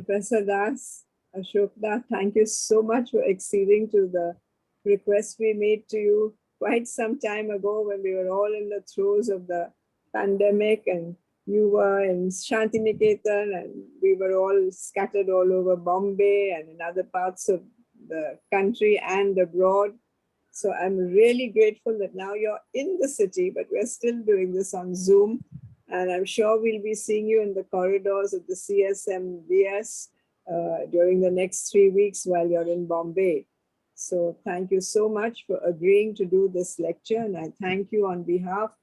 Professor Das, Ashokda, thank you so much for acceding to the request we made to you quite some time ago when we were all in the throes of the pandemic and you were in Shantiniketan and we were all scattered all over Bombay and in other parts of the country and abroad. So I'm really grateful that now you're in the city, but we're still doing this on Zoom. And I'm sure we'll be seeing you in the corridors of the CSMVS during the next 3 weeks while you're in Bombay. So thank you so much for agreeing to do this lecture. And I thank you on behalf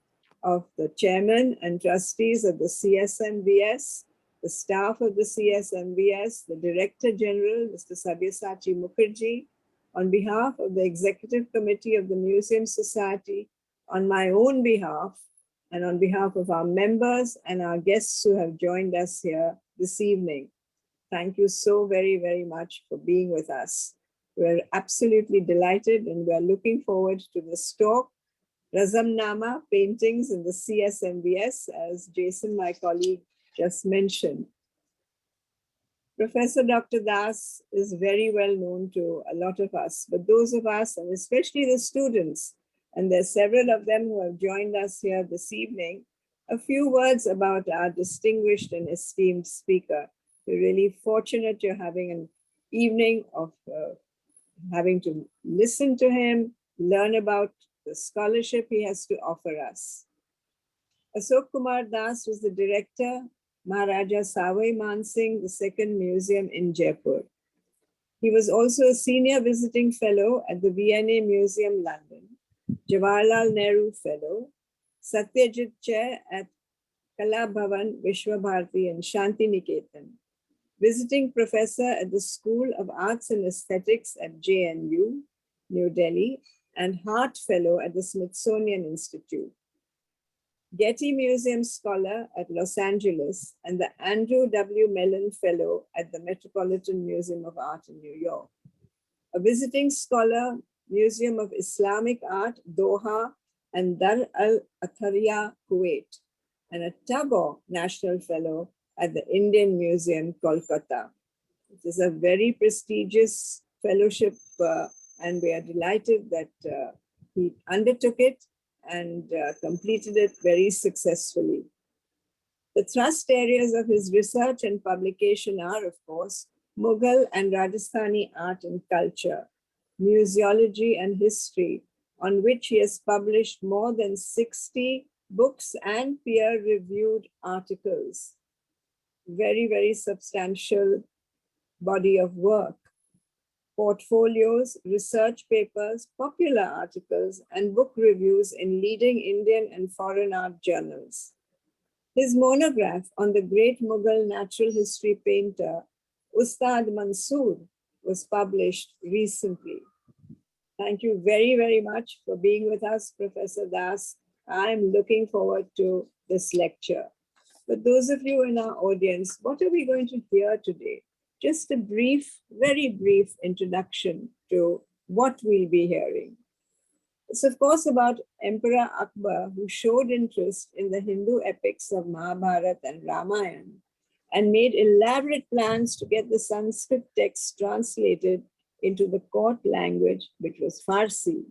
of the chairman and trustees of the CSMVS, the staff of the CSMVS, the Director General, Mr. Sabyasachi Mukherjee, on behalf of the Executive Committee of the Museum Society, on my own behalf, and on behalf of our members and our guests who have joined us here this evening. Thank you so very, very much for being with us. We're absolutely delighted and we're looking forward to this talk, Razamnama Paintings in the CSMVS, as Jason, my colleague, just mentioned. Professor Dr. Das is very well known to a lot of us, but those of us, and especially the students, and there's several of them who have joined us here this evening, a few words about our distinguished and esteemed speaker. We're really fortunate you're having an evening of having to listen to him, learn about the scholarship he has to offer us. Ashok Kumar Das was the director, Maharaja Savai Man Singh II Museum in Jaipur. He was also a senior visiting fellow at the V&A Museum, London, Jawaharlal Nehru Fellow, Satyajit Chair at Kala Bhavan Vishwa Bharati in Shantiniketan, visiting professor at the School of Arts and Aesthetics at JNU, New Delhi, and Hart Fellow at the Smithsonian Institute, Getty Museum Scholar at Los Angeles, and the Andrew W. Mellon Fellow at the Metropolitan Museum of Art in New York. A visiting scholar, Museum of Islamic Art, Doha, and Dar al-Athariya, Kuwait, and a Tagore National Fellow at the Indian Museum, Kolkata. It is a very prestigious fellowship, and we are delighted that he undertook it and completed it very successfully. The thrust areas of his research and publication are, of course, Mughal and Rajasthani art and culture, museology and history, on which he has published more than 60 books and peer-reviewed articles. Very, very substantial body of work. Portfolios, research papers, popular articles, and book reviews in leading Indian and foreign art journals. His monograph on the great Mughal natural history painter, Ustad Mansoor, was published recently. Thank you very, very much for being with us, Professor Das. I'm looking forward to this lecture. But those of you in our audience, what are we going to hear today? Just a brief, very brief introduction to what we'll be hearing. It's of course about Emperor Akbar, who showed interest in the Hindu epics of Mahabharata and Ramayana and made elaborate plans to get the Sanskrit text translated into the court language, which was Farsi.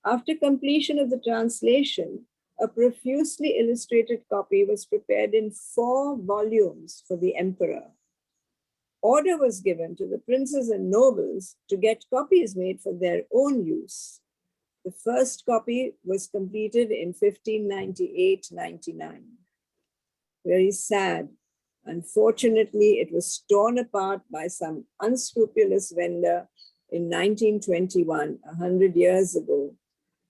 After completion of the translation, a profusely illustrated copy was prepared in 4 volumes for the emperor. Order was given to the princes and nobles to get copies made for their own use. The first copy was completed in 1598-99. Very sad. Unfortunately, it was torn apart by some unscrupulous vendor in 1921, 100 years ago,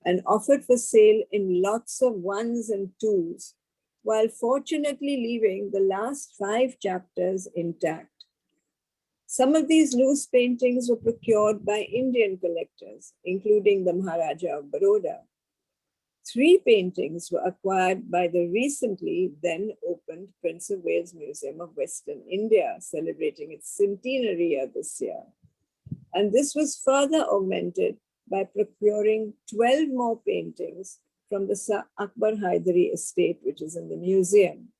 and offered for sale in lots of 1s and 2s, while fortunately leaving the last 5 chapters intact. Some of these loose paintings were procured by Indian collectors, including the Maharaja of Baroda. 3 paintings were acquired by the recently then opened Prince of Wales Museum of Western India, celebrating its centenary year this year. And this was further augmented by procuring 12 more paintings from the Akbar Haidari estate, which is in the museum.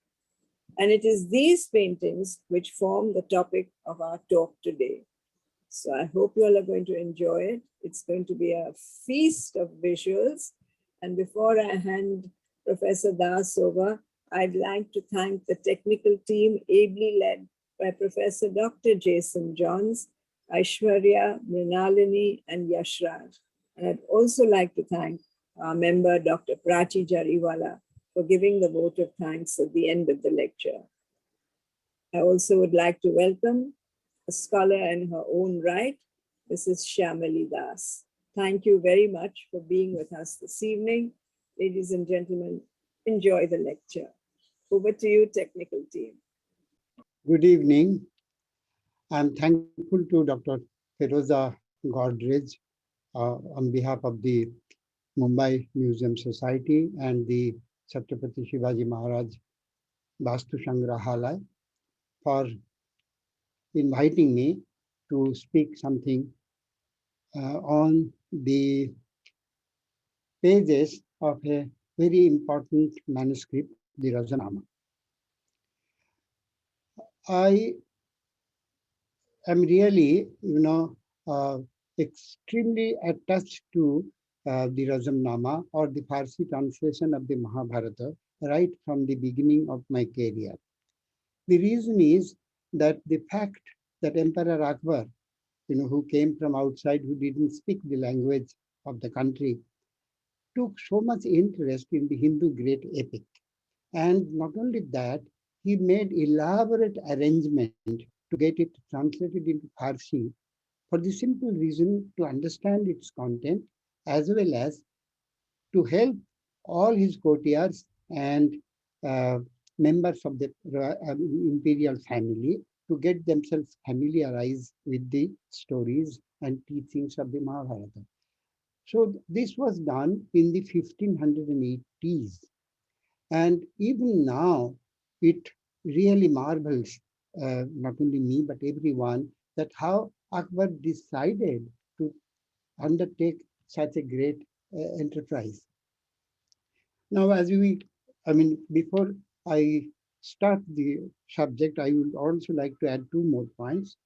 And it is these paintings which form the topic of our talk today. So I hope you all are going to enjoy it. It's going to be a feast of visuals. And before I hand Professor Das over, I'd like to thank the technical team ably led by Professor Dr. Jason Johns, Aishwarya, Mrinalini, and Yashraj. And I'd also like to thank our member, Dr. Prachi Jariwala, for giving the vote of thanks at the end of the lecture. I also would like to welcome a scholar in her own right, Mrs. Shyamali Das. Thank you very much for being with us this evening. Ladies and gentlemen, enjoy the lecture. Over to you, technical team. Good evening. I'm thankful to Dr. Feroza Godrej on behalf of the Mumbai Museum Society and the Chhatrapati Shivaji Maharaj Vastu Sangrahalaya for inviting me to speak something on the pages of a very important manuscript, the Razamnama. I am really, extremely attached to the Razamnama or the Farsi translation of the Mahabharata right from the beginning of my career. The reason is that the fact that Emperor Akbar, who came from outside, who didn't speak the language of the country, took so much interest in the Hindu great epic. And not only that, he made elaborate arrangement to get it translated into Farsi for the simple reason to understand its content as well as to help all his courtiers and uh, members of the imperial family to get themselves familiarized with the stories and teachings of the Mahabharata. So this was done in the 1580s. And even now, it really marvels, not only me, but everyone, that how Akbar decided to undertake such a great enterprise. Now, before I start the subject, I would also like to add two more points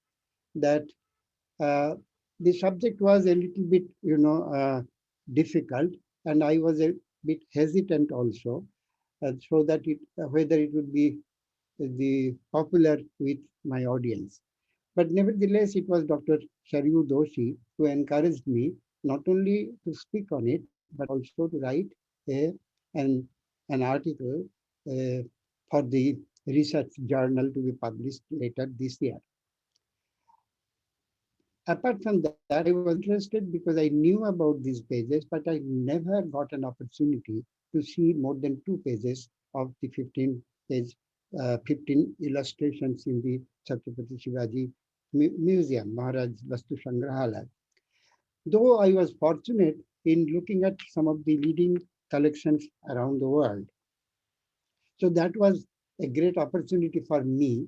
that uh, the subject was a little bit, difficult, and I was a bit hesitant also, so that whether it would be the popular with my audience. But nevertheless, it was Dr. Sharyu Doshi who encouraged me not only to speak on it, but also to write a, an, an article for the research journal to be published later this year. Apart from that, I was interested because I knew about these pages, but I never got an opportunity to see more than 2 pages of the 15 illustrations in the Chhatrapati Shivaji Museum, Maharaj Vastu Sangrahalaya. Though I was fortunate in looking at some of the leading collections around the world. So that was a great opportunity for me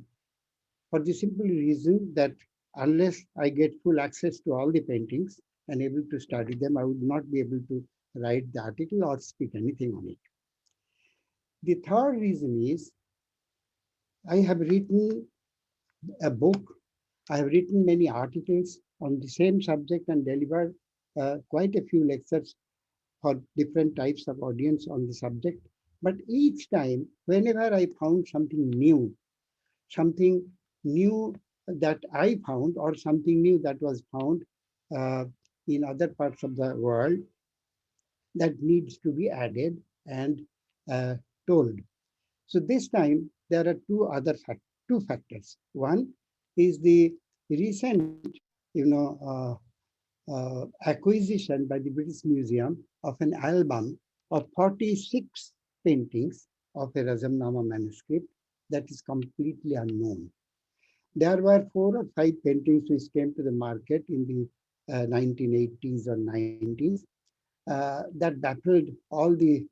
for the simple reason that unless I get full access to all the paintings and able to study them, I would not be able to write the article or speak anything on it. The third reason is I have written a book. I have written many articles on the same subject and delivered quite a few lectures for different types of audience on the subject. But each time, whenever I found something new that I found or something new that was found uh, in other parts of the world that needs to be added and uh, told. So this time there are two factors. One is the recent, acquisition by the British Museum of an album of 46 paintings of a Razamnama manuscript that is completely unknown. There were 4 or 5 paintings which came to the market in the 1980s or 90s that baffled all the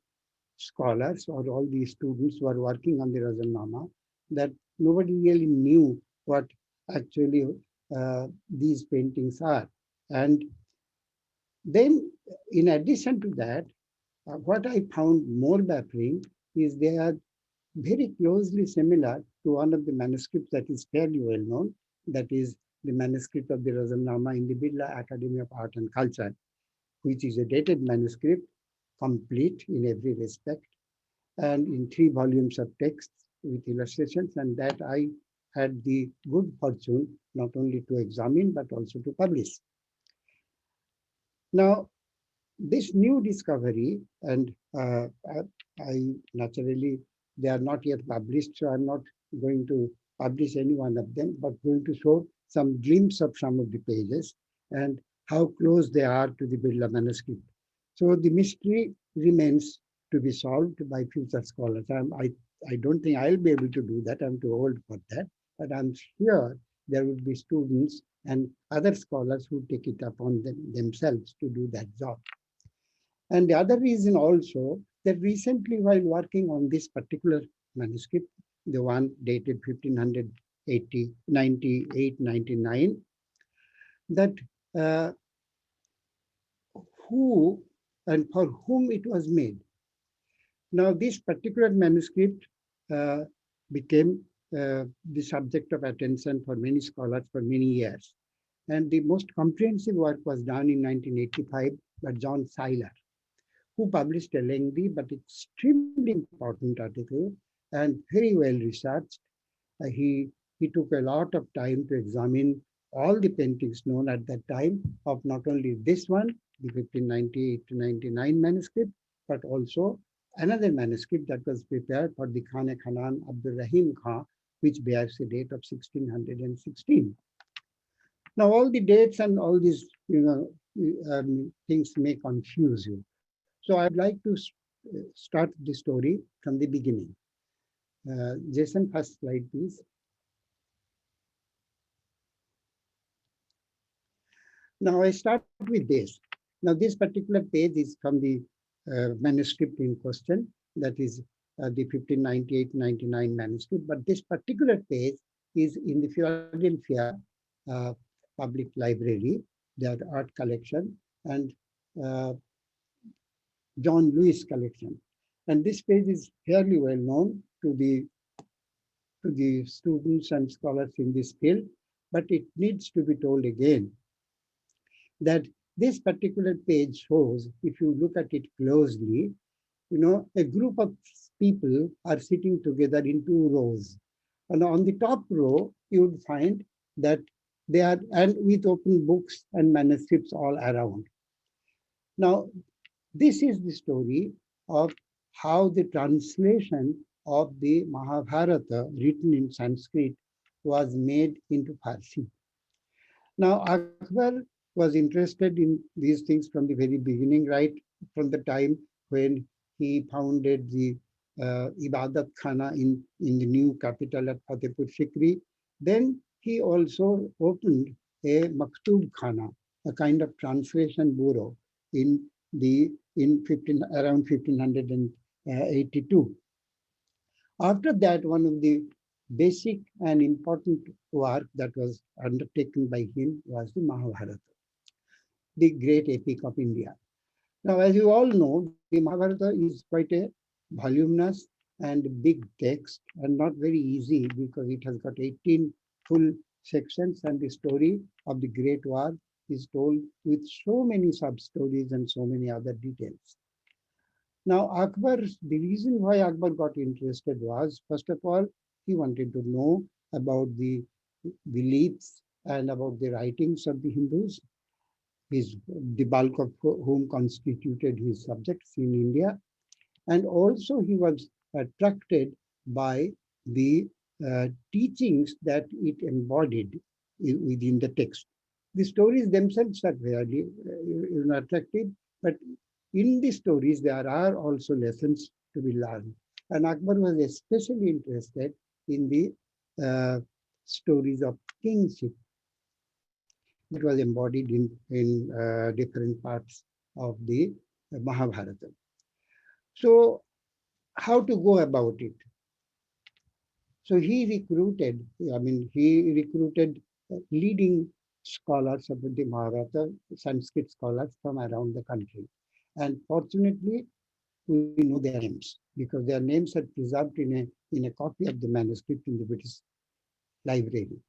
scholars or all the students who are working on the Razamnama, that nobody really knew what actually these paintings are. And then, in addition to that, what I found more baffling is very closely similar to one of the manuscripts that is fairly well known, that is the manuscript of the Razamnama in the Birla Academy of Art and Culture, which is a dated manuscript, complete in every respect, and in 3 volumes of text with illustrations, and that I had the good fortune not only to examine but also to publish. Now, this new discovery, and I naturally, they are not yet published, so I'm not going to publish any one of them, but going to show some glimpse of some of the pages and how close they are to the Birla manuscript. So the mystery remains to be solved by future scholars. I don't think I'll be able to do that. I'm too old for that. But I'm sure there will be students and other scholars who take it upon themselves to do that job. And the other reason also that recently while working on this particular manuscript, the one dated 1580, 98, 99, that uh, who and for whom it was made. Now, this particular manuscript uh, became the subject of attention for many scholars for many years. And the most comprehensive work was done in 1985 by John Seiler, who published a lengthy but extremely important article and very well researched. He took a lot of time to examine all the paintings known at that time of not only this one, the 1598 to 99 manuscript, but also another manuscript that was prepared for the Khan-e Khanan Abdul Rahim Khan, which bears the date of 1616. Now, all the dates and all these, things may confuse you. So I'd like to start the story from the beginning. Jason, first slide, please. Now I start with this. Now this particular page is from the manuscript in question, that is the 1598-99 manuscript. But this particular page is in the Philadelphia Public Library, their art collection, and John Lewis collection. And this page is fairly well known to the students and scholars in this field, but it needs to be told again that this particular page shows, if you look at it closely, a group of people are sitting together in 2 rows. And on the top row, you would find that they are, and with open books and manuscripts all around. Now, this is the story of how the translation of the Mahabharata written in Sanskrit was made into Farsi. Now, Akbar was interested in these things from the very beginning, right from the time when he founded the Ibadat Khana in the new capital at Fatehpur Sikri. Then he also opened a Maktub Khana, a kind of translation bureau in around 1582. After that, one of the basic and important work that was undertaken by him was the Mahabharata, the great epic of India. Now, as you all know, the Mahabharata is quite a voluminous and big text and not very easy because it has got 18 full sections, and the story of the Great War is told with so many sub-stories and so many other details. Now, the reason why Akbar got interested was, first of all, he wanted to know about the beliefs and about the writings of the Hindus, the bulk of whom constituted his subjects in India. And also he was attracted by the teachings that it embodied within the text. The stories themselves are very attractive, but in the stories there are also lessons to be learned. And Akbar was especially interested in the stories of kingship that was embodied in different parts of the Mahabharata. So how to go about it? So he recruited leading scholars of the Mahabharata, Sanskrit scholars from around the country. And fortunately, we know their names because their names are preserved in a in a copy of the manuscript in the British Library.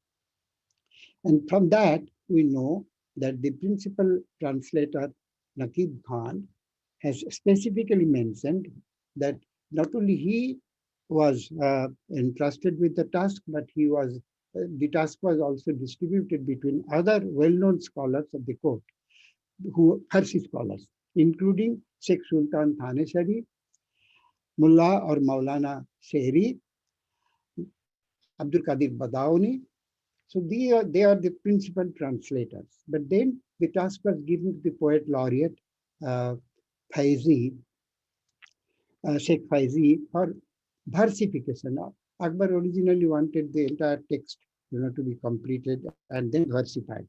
And from that, we know that the principal translator, Naqib Khan, has specifically mentioned that not only he was entrusted with the task, but the task was also distributed between other well-known scholars of the court, who Farsi scholars, including Sheikh Sultan Thaneshari, Mullah or Maulana Shehri, Abdul Qadir Badauni. So they are the principal translators. But then the task was given to the poet laureate Faizi, Sheikh Faizi, for versification. Akbar originally wanted the entire text, to be completed and then versified.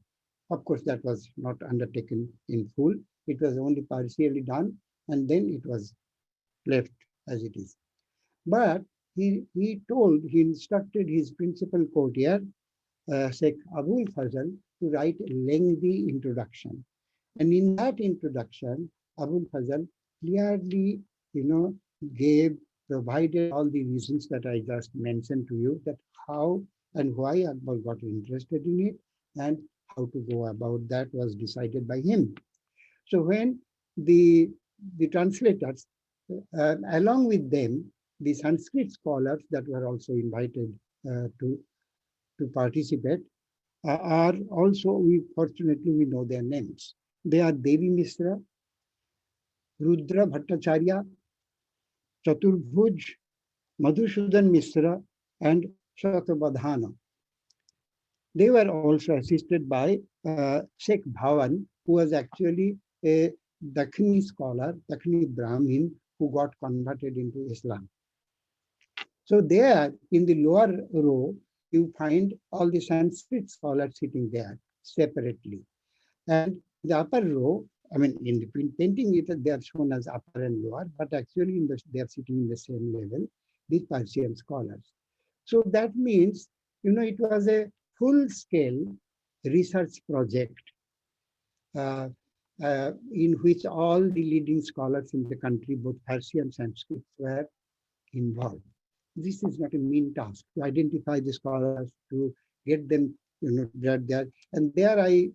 Of course, that was not undertaken in full. It was only partially done, and then it was left as it is. But he instructed his principal courtier, Sheikh Abul Fazl, to write a lengthy introduction. And in that introduction, Abul Fazl clearly, provided all the reasons that I just mentioned to you, that how and why Akbar got interested in it, and how to go about that was decided by him. So when the translators, along with them, the Sanskrit scholars that were also invited to participate, are also, fortunately, we know their names. They are Devi Misra, Rudra Bhattacharya, Chaturbhuj, Madhusudan Misra, and Shatabadhana. They were also assisted by Sheikh Bhawan, who was actually a Dakhini scholar, Dakhini Brahmin, who got converted into Islam. So there, in the lower row, you find all the Sanskrit scholars sitting there separately. And the upper row, in the print painting, they are shown as upper and lower, but actually they are sitting in the same level, these Persian scholars. So that means, it was a full-scale research project in which all the leading scholars in the country, both Farsi and Sanskrit, were involved. This is not a mean task to identify the scholars, to get them, there. And there I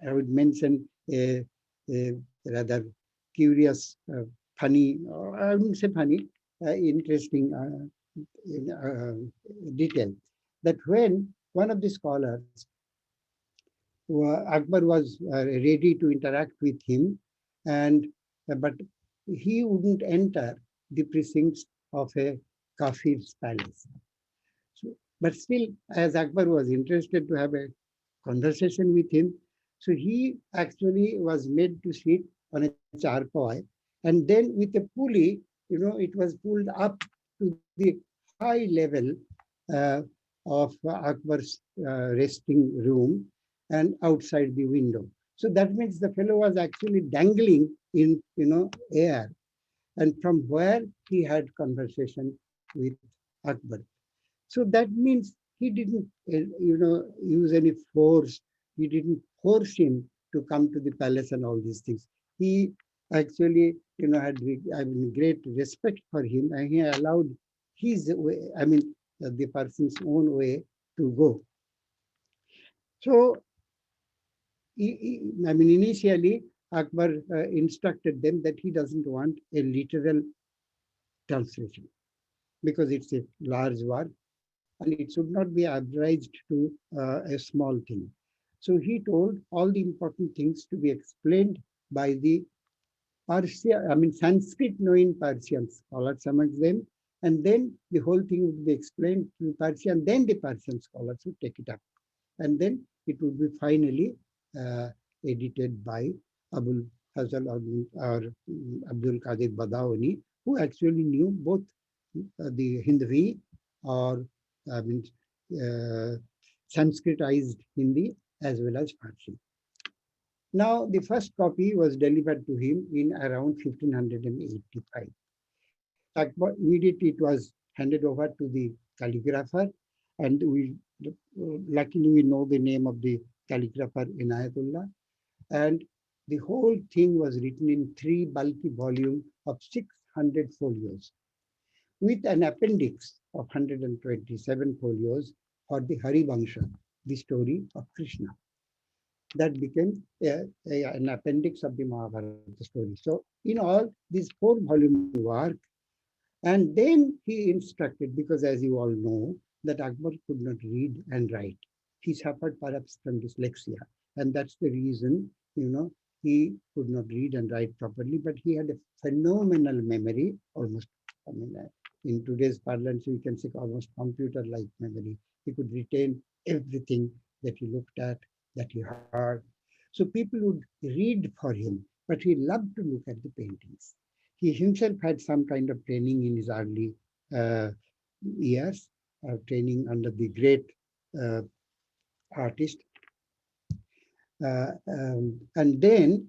would mention a rather curious, funny, or I wouldn't say funny, interesting detail, that when one of the scholars, Akbar was ready to interact with him, but he wouldn't enter the precincts of a Kafir's palace. So, but still, as Akbar was interested to have a conversation with him, so he actually was made to sit on a charpoy, and then with a pulley, it was pulled up to the high level of Akbar's resting room and outside the window. So that means the fellow was actually dangling in, air, and from where he had conversation with Akbar. So that means he didn't, use any force. He didn't force him to come to the palace and all these things. He actually, had great respect for him, and he allowed his way, the person's own way to go. So, initially, Akbar instructed them that he doesn't want a literal translation because it's a large work and it should not be abridged to a small thing. So he told all the important things to be explained by the Sanskrit knowing Persian scholars amongst them, and then the whole thing would be explained to Persian, then the Persian scholars would take it up. And then it would be finally edited by Abul Fazl or Abdul Qadir Badauni, who actually knew both the Hindi or Sanskritized Hindi as well as Farsi. Now, the first copy was delivered to him in around 1585. Immediately it was handed over to the calligrapher, and luckily we know the name of the calligrapher, Inayatullah, and the whole thing was written in 3 bulky volumes of 600 folios. with an appendix of 127 folios for the Harivansha, the story of Krishna. That became an appendix of the Mahabharata story. So in all, this 4-volume work, and then he instructed, because as you all know, that Akbar could not read and write. He suffered perhaps from dyslexia, and that's the reason, he could not read and write properly, but he had a phenomenal memory, almost, I mean, in today's parlance, we can say almost computer-like memory. He could retain everything that he looked at, that he heard. So people would read for him, but he loved to look at the paintings. He himself had some kind of training in his early years, training under the great uh, artist. And then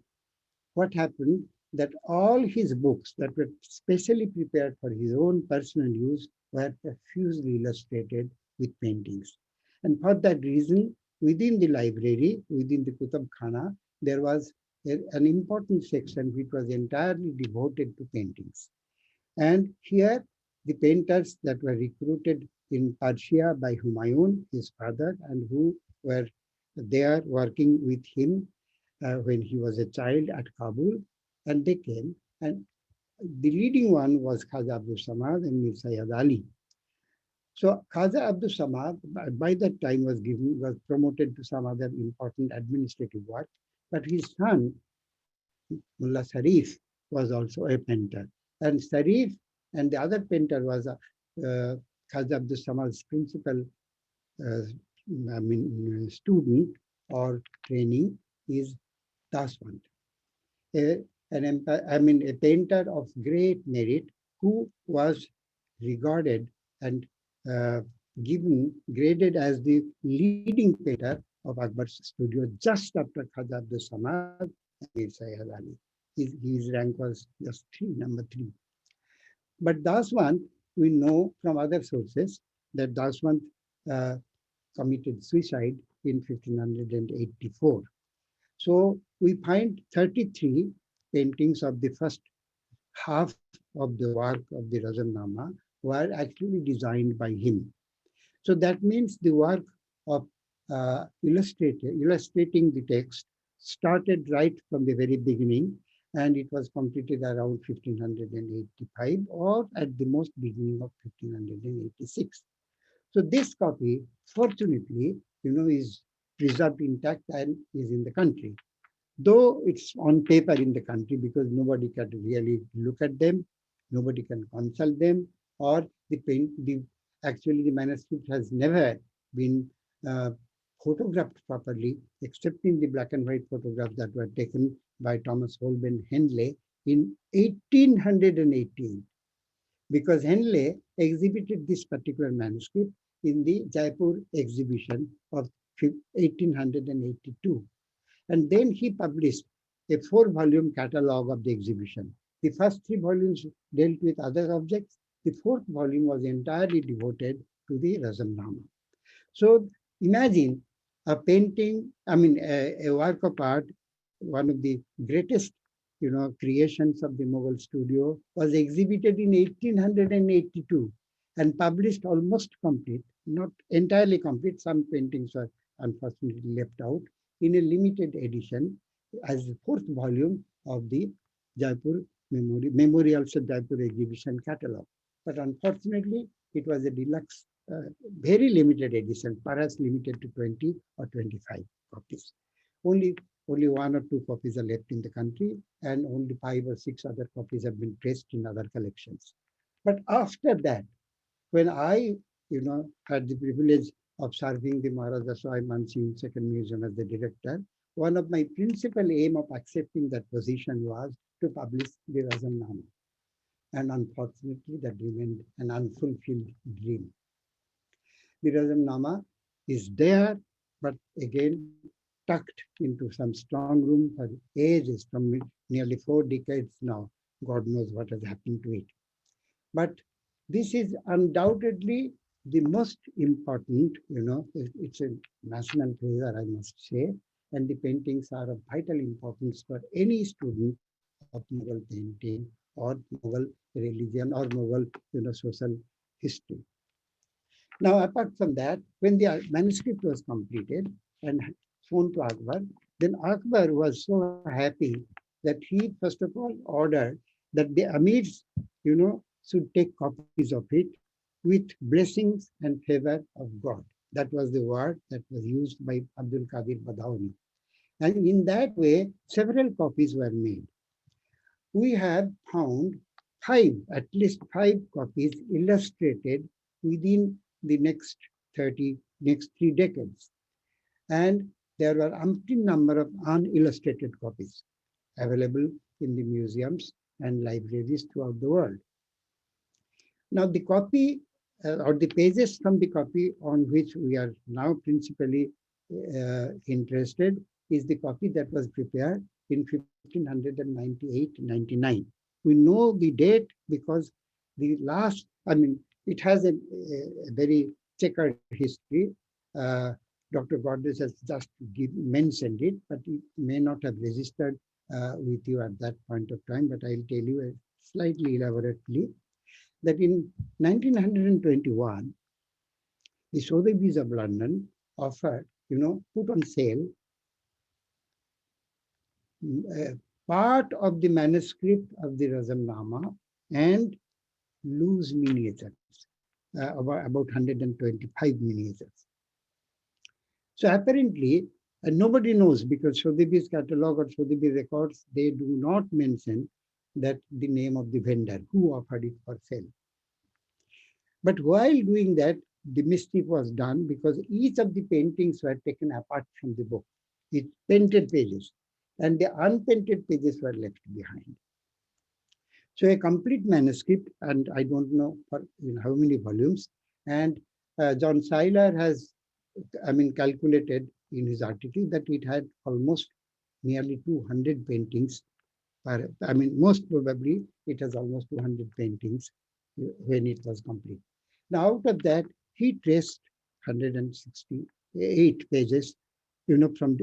what happened, that all his books that were specially prepared for his own personal use were profusely illustrated with paintings. And for that reason, within the library, within the Kutab Khana, there was an important section which was entirely devoted to paintings. And here, the painters that were recruited in Persia by Humayun, his father, and who were there working with him when he was a child at Kabul, and they came. And the leading one was Khaja Abdul Samad and Mir Sayyad Ali. So Khaja Abdul Samad, by that time, was promoted to some other important administrative work, but his son, Mullah Sharif, was also a painter. And Sharif and the other painter was Khaja Abdul Samad's principal student or training is Daswant, a painter of great merit who was regarded and uh, graded as the leading painter of Akbar's studio just after Khaja Abdul Samad and Mir Sayyad Ali. His rank was just number 3. But Daswant, we know from other sources that Daswant uh, committed suicide in 1584. So we find 33 paintings of the first half of the work of the Razamnama were actually designed by him. So that means the work of illustrating the text started right from the very beginning, and it was completed around 1585 or at the most beginning of 1586. So this copy, fortunately, is preserved intact and is in the country. Though it's on paper in the country because nobody can really look at them, nobody can consult them, or actually the manuscript has never been uh, photographed properly, except in the black and white photographs that were taken by Thomas Holbein Henley in 1818, because Henley exhibited this particular manuscript in the Jaipur exhibition of 1882. And then he published a 4-volume catalogue of the exhibition. The first 3 volumes dealt with other objects. The 4th volume was entirely devoted to the Razamnama. So imagine a painting, a work of art, one of the greatest, creations of the Mughal studio, was exhibited in 1882 and published almost complete, not entirely complete. Some paintings were unfortunately left out, in a limited edition as the 4th volume of the Jaipur Memorials of Jaipur exhibition catalog. But unfortunately, it was a deluxe, very limited edition, perhaps limited to 20 or 25 copies. Only 1 or 2 copies are left in the country, and only 5 or 6 other copies have been traced in other collections. But after that, when I, had the privilege of serving the Maharaja Sawai Mansiং Second Museum as the director, one of my principal aim of accepting that position was to publish the Razamnama. And unfortunately, that remained an unfulfilled dream. The Razamnama is there, but again, tucked into some strong room for ages, from nearly 4 decades now. God knows what has happened to it. But this is undoubtedly the most important, it's a national treasure, I must say, and the paintings are of vital importance for any student of Mughal painting or Mughal religion or Mughal, social history. Now, apart from that, when the manuscript was completed and shown to Akbar, then Akbar was so happy that he first of all ordered that the Amirs, should take copies of it with blessings and favor of God. That was the word that was used by Abdul Qadir Badauni. And in that way, several copies were made. We have found at least five copies illustrated within the next 3 decades. And there were umpteen number of unillustrated copies available in the museums and libraries throughout the world. Now, the copy or the pages from the copy on which we are now principally interested is the copy that was prepared in 1598-99. We know the date because the last, it has a very checkered history. Dr. Godrej has just mentioned it, but it may not have registered with you at that point of time, but I'll tell you slightly elaborately that in 1921, the Sotheby's of London offered, put on sale part of the manuscript of the Razamnama and loose miniatures, about 125 miniatures. So apparently, nobody knows because Sotheby's catalog or Sotheby's records, they do not mention that the name of the vendor who offered it for sale. But while doing that, the mischief was done because each of the paintings were taken apart from the book. It painted pages, and the unpainted pages were left behind. So a complete manuscript, and I don't know for how many volumes, and John Seiler has, calculated in his article that it had almost nearly 200 paintings. Most probably it has almost 200 paintings when it was complete. Now, out of that, he traced 168 pages, from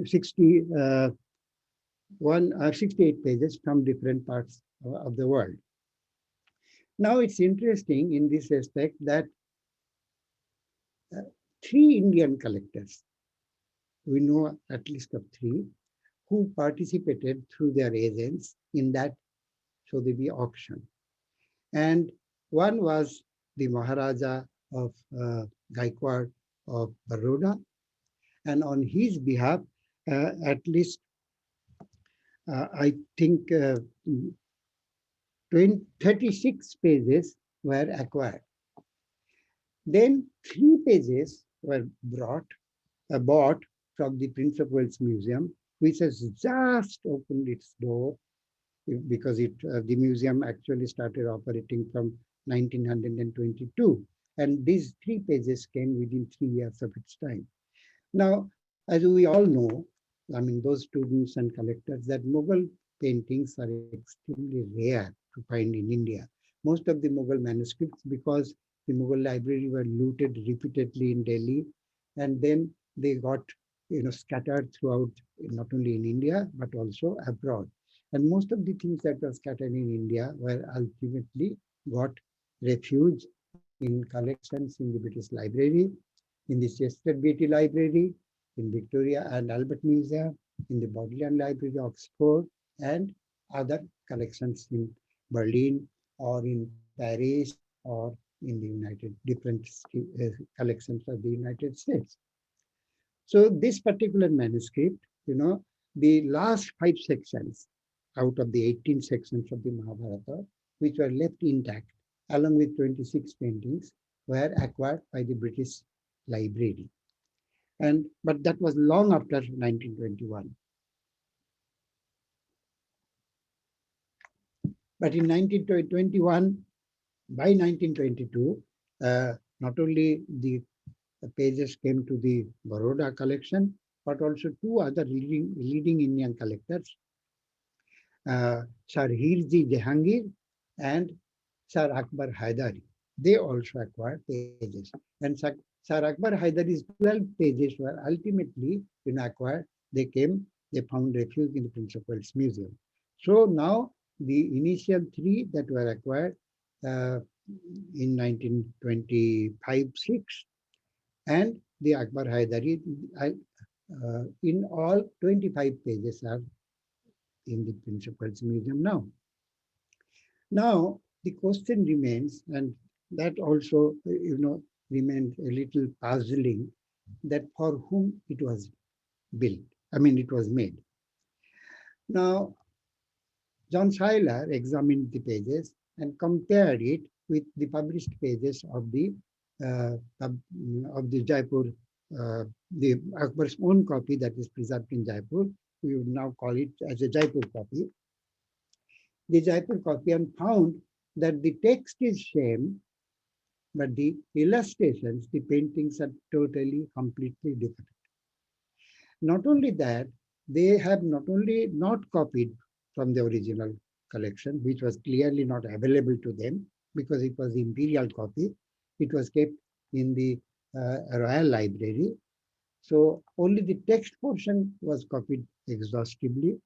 68 pages from different parts of the world. Now, it's interesting in this respect that 3 Indian collectors, we know at least of 3, who participated through their agents in that Sotheby auction. And one was the Maharaja of Gaikwad of Baroda, and on his behalf, at least I think 36 pages were acquired. Then 3 pages were bought from the Prince of Wales Museum, which has just opened its door because the museum actually started operating from 1922. And these 3 pages came within 3 years of its time. Now, as we all know, those students and collectors, that Mughal paintings are extremely rare to find in India. Most of the Mughal manuscripts, because the Mughal library were looted repeatedly in Delhi, and then they got scattered throughout, not only in India, but also abroad. And most of the things that were scattered in India were ultimately got refuge in collections in the British Library, in the Chester Beatty Library, in Victoria and Albert Museum, in the Bodleian Library, Oxford, and other collections in Berlin or in Paris or in the different collections of the United States. So this particular manuscript, the last 5 sections out of the 18 sections of the Mahabharata, which were left intact, along with 26 paintings, were acquired by the British Library. But that was long after 1921. But in 1921, by 1922, not only the pages came to the Baroda collection, but also 2 other leading Indian collectors, Sir Hirji Jehangir and Sir Akbar Haidari. They also acquired pages. And Sir Akbar Haidari's 12 pages were ultimately acquired. They found refuge in the Prince of Wales Museum. So now the initial three that were acquired in 1925-6, and the Akbar Haidari. In all, 25 pages are in the Principal's Museum now. Now, the question remains, and that also, remains a little puzzling, that for whom it was built. It was made. Now, John Schuyler examined the pages and compared it with the published pages of the Jaipur, the Akbar's own copy that is preserved in Jaipur. We would now call it as a Jaipur copy. The Jaipur copy, and found that the text is same, but the illustrations, the paintings are totally, completely different. Not only that, they have not only not copied from the original collection, which was clearly not available to them because it was the imperial copy. It was kept in the Royal Library. So only the text portion was copied exhaustively.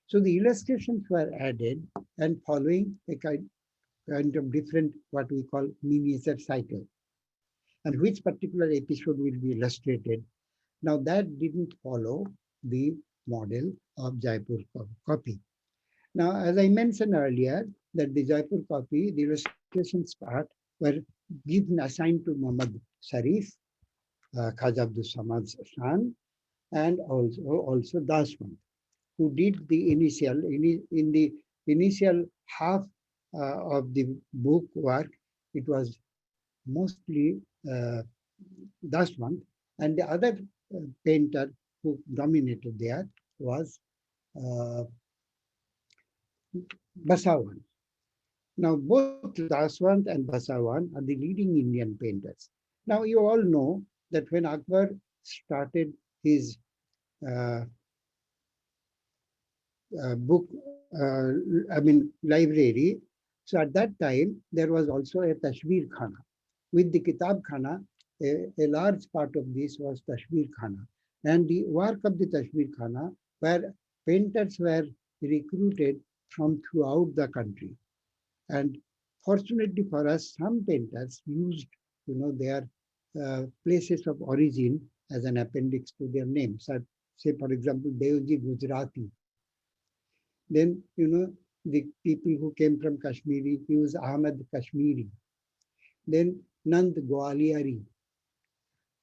So the illustrations were added and following a kind of different, what we call miniature cycle, and which particular episode will be illustrated. Now that didn't follow the model of Jaipur copy. Now, as I mentioned earlier, that the Jaipur copy, the illustrations part were given, assigned to Muhammad Sharif, Khaja Abdul Samad's son, and also Daswant, who did the initial, in the initial half of the book work. It was mostly Daswant, and the other painter who dominated there was Basavan. Now, both Daswant and Basavan are the leading Indian painters. Now, you all know that when Akbar started his book, library, so at that time, there was also a Tashbir Khana. With the Kitab Khana, a large part of this was Tashbir Khana. And the work of the Tashbir Khana, where painters were recruited from throughout the country. And fortunately for us, some painters used, their places of origin as an appendix to their names. So, say, for example, Devji Gujarati. Then, the people who came from Kashmiri use Ahmad Kashmiri. Then Nand Gwaliari.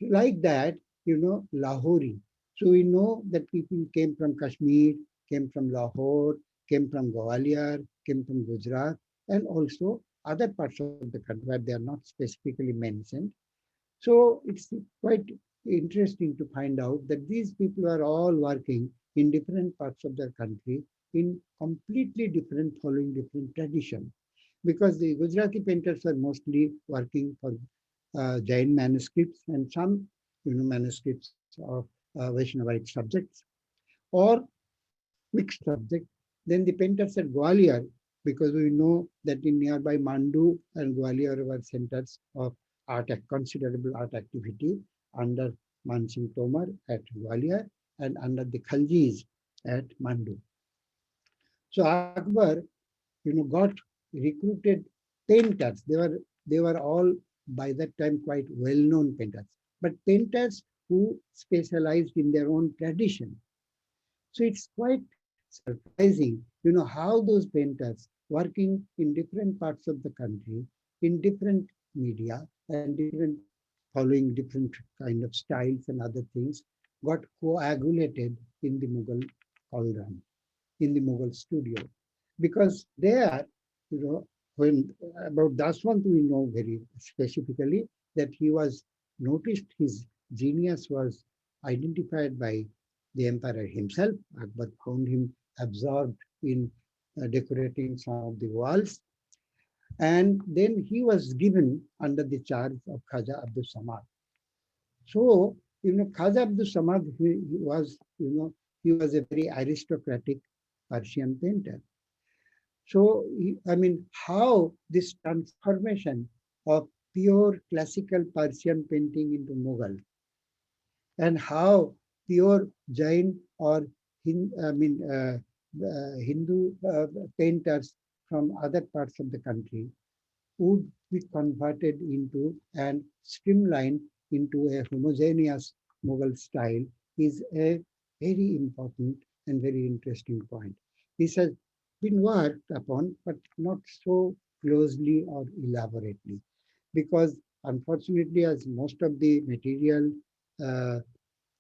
Like that, Lahori. So we know that people came from Kashmir, came from Lahore, came from Gwalior, came from Gujarat, and also other parts of the country where they are not specifically mentioned. So it's quite interesting to find out that these people are all working in different parts of their country in completely different, following different tradition. Because the Gujarati painters are mostly working for Jain manuscripts and some manuscripts of Vaishnavite subjects or mixed subject. Then the painters at Gwalior, because we know that in nearby Mandu and Gwalior were centers of considerable art activity under Mansingh Tomar at Gwalior and under the Khaljis at Mandu. So Akbar, got recruited painters. They were all by that time quite well-known painters, but painters who specialized in their own tradition. So it's quite surprising, how those painters working in different parts of the country, in different media and different, following different kind of styles and other things, got coagulated in the Mughal cauldron, in the Mughal studio. Because there, when about Daswant, we know very specifically that he was noticed, his genius was identified by the emperor himself. Akbar found him absorbed in decorating some of the walls. And then he was given under the charge of Khaja Abdul Samad. So, Khaja Abdul Samad, he was a very aristocratic Persian painter. So, how this transformation of pure classical Persian painting into Mughal, and how pure Jain or Hindu painters from other parts of the country would be converted into and streamlined into a homogeneous Mughal style is a very important and very interesting point. This has been worked upon, but not so closely or elaborately, because unfortunately, as most of the material uh,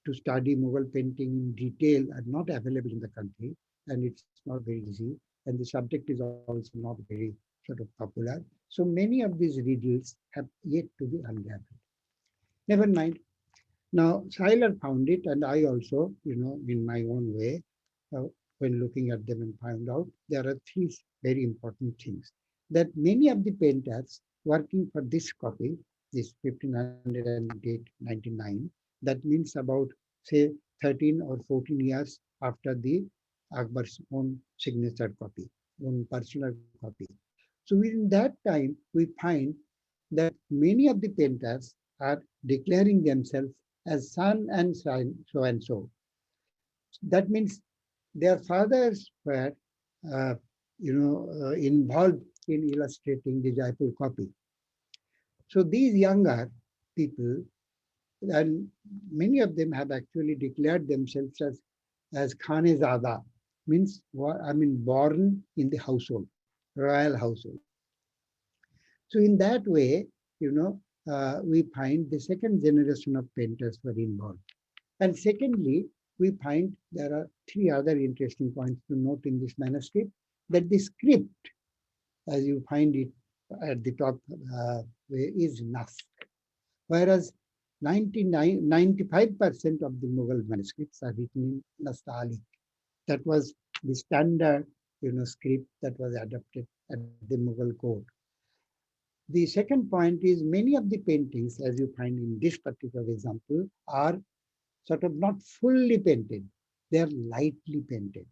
to study Mughal painting in detail are not available in the country, and it's not very easy, and the subject is also not very sort of popular. So many of these riddles have yet to be unraveled. Never mind. Now, Seiler found it, and I also, in my own way, uh, when looking at them and found out there are three very important things. That many of the painters working for this copy, this 1598-99, that means about, say, 13 or 14 years after the Akbar's own signature copy, own personal copy. So within that time, we find that many of the painters are declaring themselves as son and so and so. That means their fathers were, uh, involved in illustrating the Jaipur copy. So these younger people, and many of them have actually declared themselves as Khanezada, means born in the household, royal household. So in that way, we find the second generation of painters were involved. And secondly, we find there are three other interesting points to note in this manuscript, that the script, as you find it at the top, is Naskh, whereas 95% of the Mughal manuscripts are written in Nastaliq. That was the standard, script that was adopted at the Mughal court. The second point is many of the paintings, as you find in this particular example, are sort of not fully painted. They are lightly painted.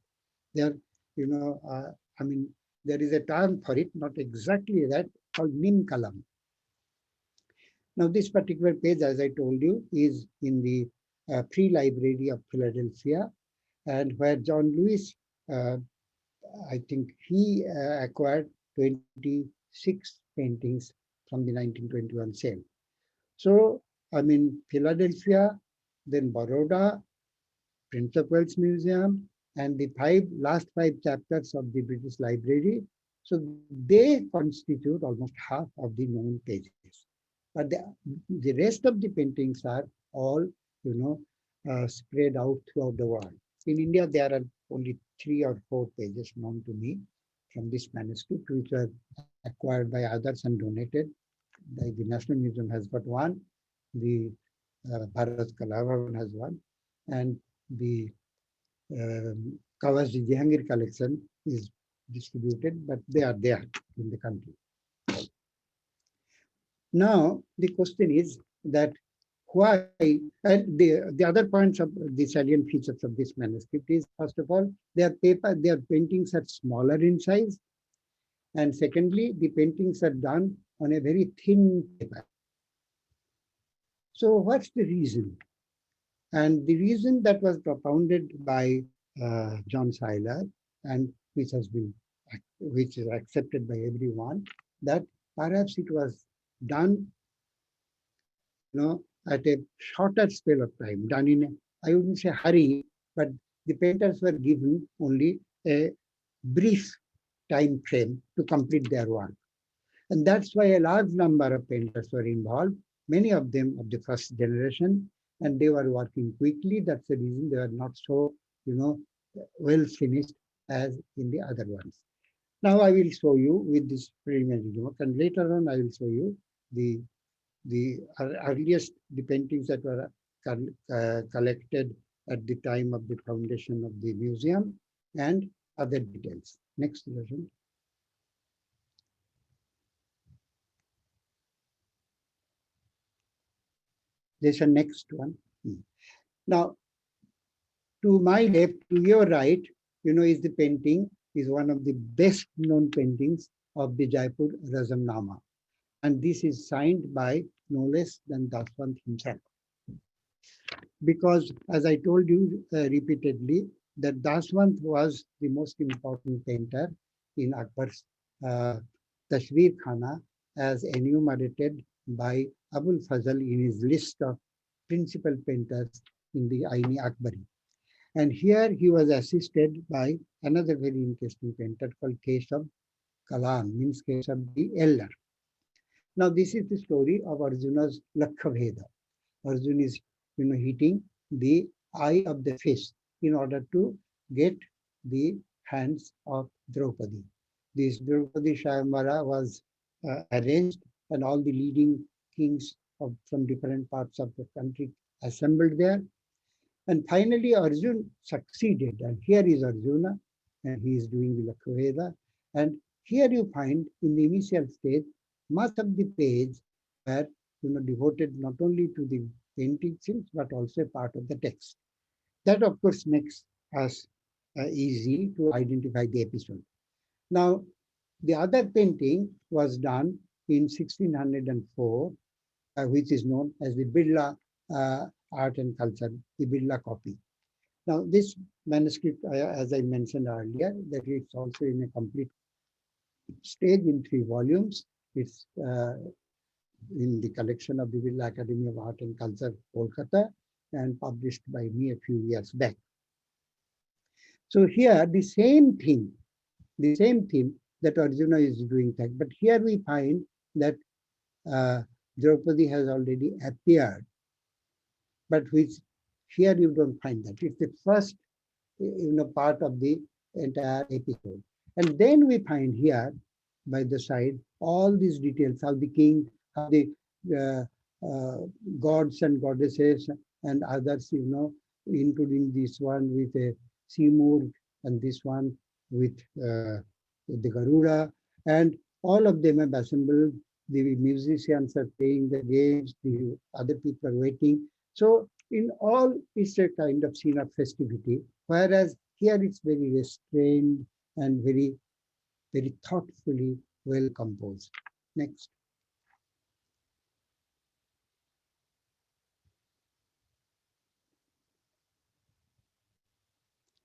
They are, there is a term for it, not exactly that, called Nim Kalam. Now, this particular page, as I told you, is in the Free Library of Philadelphia, and where John Lewis, I think he acquired 26 paintings from the 1921 sale. So, Philadelphia, then Baroda, Prince of Wales Museum, and the last five chapters of the British Library. So they constitute almost half of the known pages. But the rest of the paintings are all, spread out throughout the world. In India, there are only 3 or 4 pages known to me from this manuscript, which were acquired by others and donated. The National Museum has got one, the Bharat Kala Bhavan has one, and the Kawaji Jehangir collection is distributed, but they are there in the country. Now, the question is that why, and the other points of the salient features of this manuscript is, first of all, their paintings are smaller in size. And secondly, the paintings are done on a very thin paper. So what's the reason? And the reason that was propounded by John Seiler, and which is accepted by everyone, that perhaps it was done, at a shorter spell of time, done in I wouldn't say hurry, but the painters were given only a brief time frame to complete their work. And that's why a large number of painters were involved, many of them of the first generation, and they were working quickly. That's the reason they are not so, well finished as in the other ones. Now I will show you with this preliminary work, and later on I will show you the earliest the paintings that were collected at the time of the foundation of the museum and other details. Next version. There's a next one. Now, to my left, to your right, is the painting, is one of the best known paintings of the Jaipur Razamnama. And this is signed by no less than Daswant himself. Because, as I told you repeatedly, that Daswant was the most important painter in Akbar's Tashveer Khana as enumerated by Abul Fazl in his list of principal painters in the Aini Akbari. And here he was assisted by another very interesting painter called Keshav Kalan, means Keshav the Elder. Now this is the story of Arjuna's Lakhaveda. Arjuna is hitting the eye of the fish in order to get the hands of Draupadi. This Draupadi Shayamvara was arranged, and all the leading kings from different parts of the country assembled there. And finally, Arjuna succeeded. And here is Arjuna, and he is doing the Lakhaveda. And here you find in the initial stage, much of the page were devoted not only to the painting scenes, but also part of the text. That, of course, makes us easy to identify the episode. Now, the other painting was done in 1604, which is known as the Birla Art and Culture, the Birla copy. Now, this manuscript, as I mentioned earlier, that it's also in a complete stage in 3 volumes. It's in the collection of the Birla Academy of Art and Culture, Kolkata, and published by me a few years back. So here, the same theme that Arjuna is doing that, but here we find that Draupadi has already appeared, but which here you don't find that. It's the first part of the entire episode. And then we find here by the side all these details, how the king, how the gods and goddesses and others, including this one with a Seymour and this one with the Garuda, and all of them have assembled. The musicians are playing the games, the other people are waiting. So in all, it's a kind of scene of festivity, whereas here it's very restrained and very, very thoughtfully well composed. Next.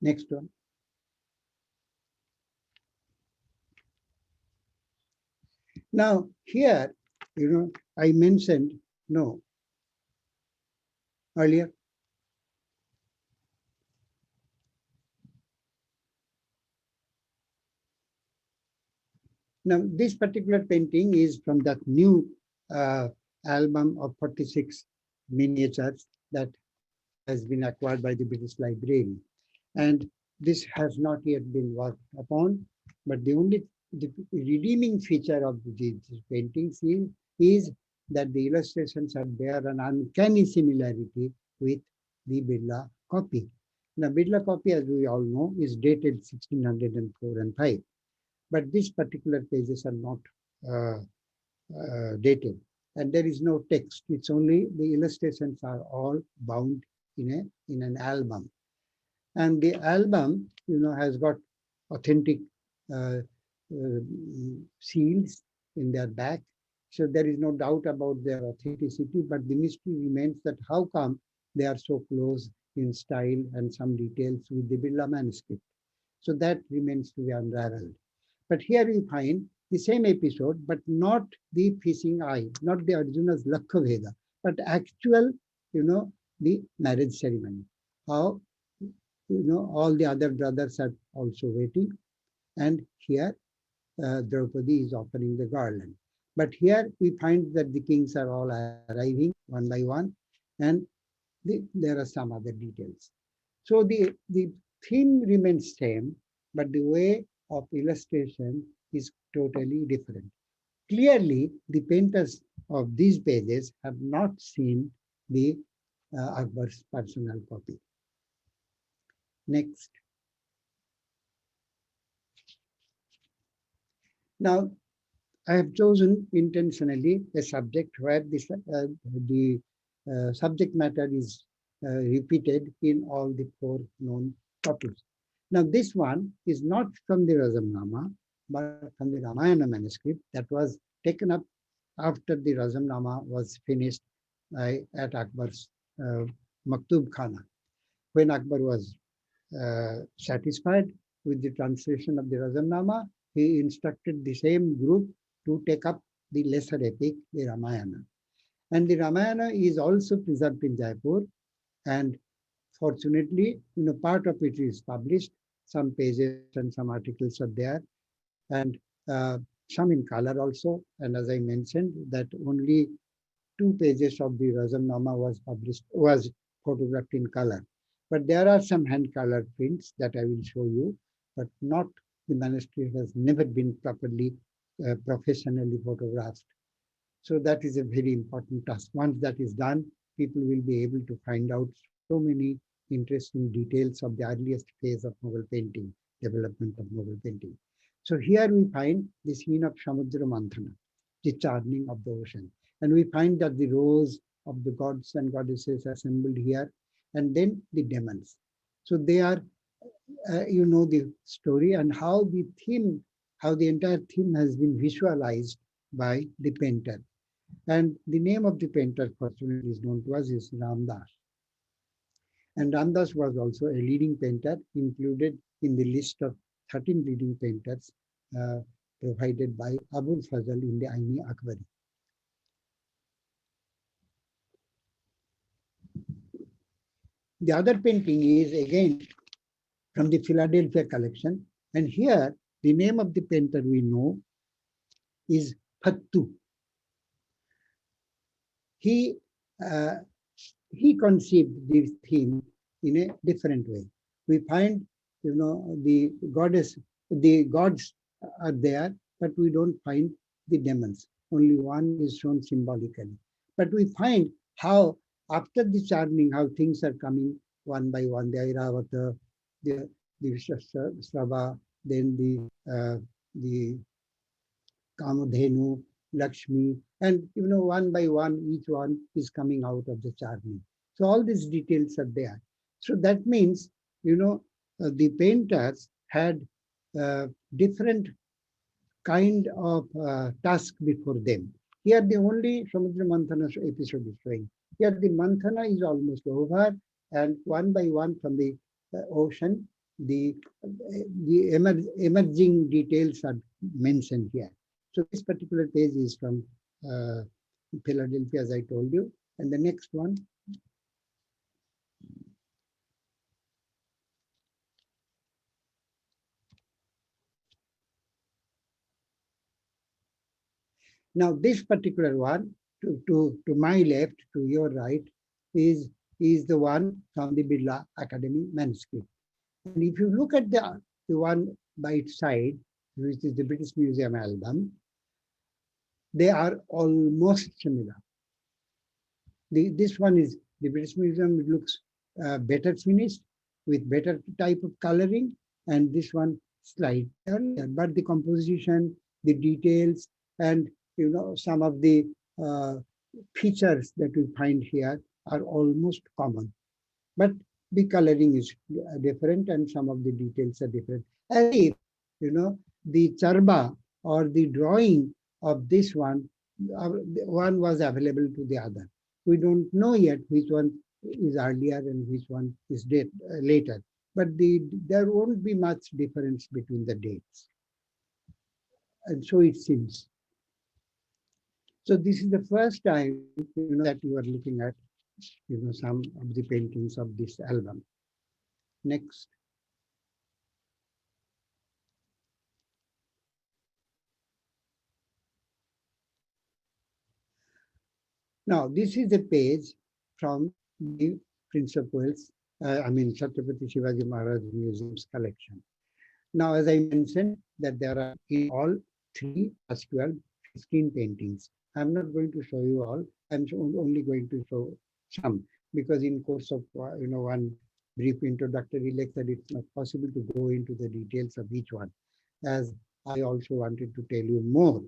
Next one. Now here, I mentioned, no, earlier. Now this particular painting is from that new album of 46 miniatures that has been acquired by the British Library. And this has not yet been worked upon, but the redeeming feature of these paintings is that the illustrations are bear an uncanny similarity with the Birla copy. Now, Birla copy, as we all know, is dated 1604 and 5, but these particular pages are not dated, and there is no text. It's only the illustrations are all bound in an album, and the album, has got authentic seals in their back. So there is no doubt about their authenticity, but the mystery remains that how come they are so close in style and some details with the Birla manuscript. So that remains to be unraveled. But here we find the same episode, but not the fishing eye, not the Arjuna's Lakhaveda, but actual, the marriage ceremony. How, all the other brothers are also waiting. And here, Draupadi is offering the garland. But here we find that the kings are all arriving one by one, and there are some other details. So the theme remains same, but the way of illustration is totally different. Clearly, the painters of these pages have not seen the Akbar's personal copy. Next. Now, I have chosen intentionally a subject where the subject matter is repeated in all the 4 known copies. Now, this one is not from the Razamnama, but from the Ramayana manuscript that was taken up after the Razamnama was finished at Akbar's Maktub Khana, when Akbar was satisfied with the translation of the Razamnama, he instructed the same group to take up the lesser epic, the Ramayana. And the Ramayana is also preserved in Jaipur, and fortunately, part of it is published. Some pages and some articles are there, and some in color also. And as I mentioned, that only 2 pages of the Razamnama was published, was photographed in color. But there are some hand-colored prints that I will show you, but not, the manuscript has never been properly, professionally photographed. So that is a very important task. Once that is done, people will be able to find out so many interesting details of the earliest phase of Mughal painting, development of Mughal painting. So here we find the scene of Samudra Manthana, the churning of the ocean. And we find that the rows of the gods and goddesses assembled here, and then the demons. So they are, the story and how the theme, how the entire theme has been visualized by the painter. And the name of the painter, fortunately, is known to us, is Ramdas. And Ramdas was also a leading painter, included in the list of 13 leading painters provided by Abul Fazl in the Aini Akbari. The other painting is again from the Philadelphia collection. And here, the name of the painter we know is Fattu. He conceived this theme in a different way. We find, the gods are there, but we don't find the demons. Only one is shown symbolically. But we find how, after the churning, how things are coming one by one. The Airavata, the Srava, then the Kamadhenu, Lakshmi, and one by one, each one is coming out of the churning. So all these details are there. So that means, the painters had different kind of task before them. Here the only Samudra Manthana episode is showing. Here the Manthana is almost over, and one by one from the ocean, the emerging details are mentioned here. So this particular page is from Philadelphia, as I told you. And the next one. Now this particular one, to my left, to your right, is the one from the Birla Academy manuscript. And if you look at the one by its side, which is the British Museum album, they are almost similar. This one is the British Museum. It looks better finished with better type of coloring, and this one slightly earlier. But the composition, the details, and some of the features that we find here are almost common. But the coloring is different, and some of the details are different. As if the charba or the drawing of this one was available to the other. We don't know yet which one is earlier and which one is later. But there won't be much difference between the dates. And so it seems. So this is the first time that you are looking at some of the paintings of this album. Next. Now, this is a page from the Prince of Wales, Chhatrapati Shivaji Maharaj Museum's collection. Now, as I mentioned, that there are in all 3 plus 12, 15 paintings. I'm not going to show you all. I'm only going to show some, because in course of one brief introductory lecture, it's not possible to go into the details of each one, as I also wanted to tell you more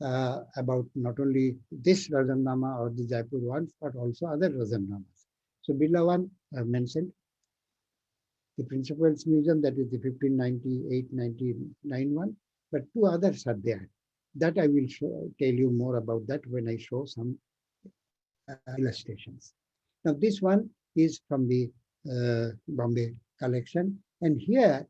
about not only this Razamnama or the Jaipur ones, but also other Razamnamas. So Birla one I mentioned, the Prince of Wales Museum, that is the 1598-99 one, but 2 others are there. That I will tell you more about that when I show some illustrations. Now this one is from the Bombay collection. And here,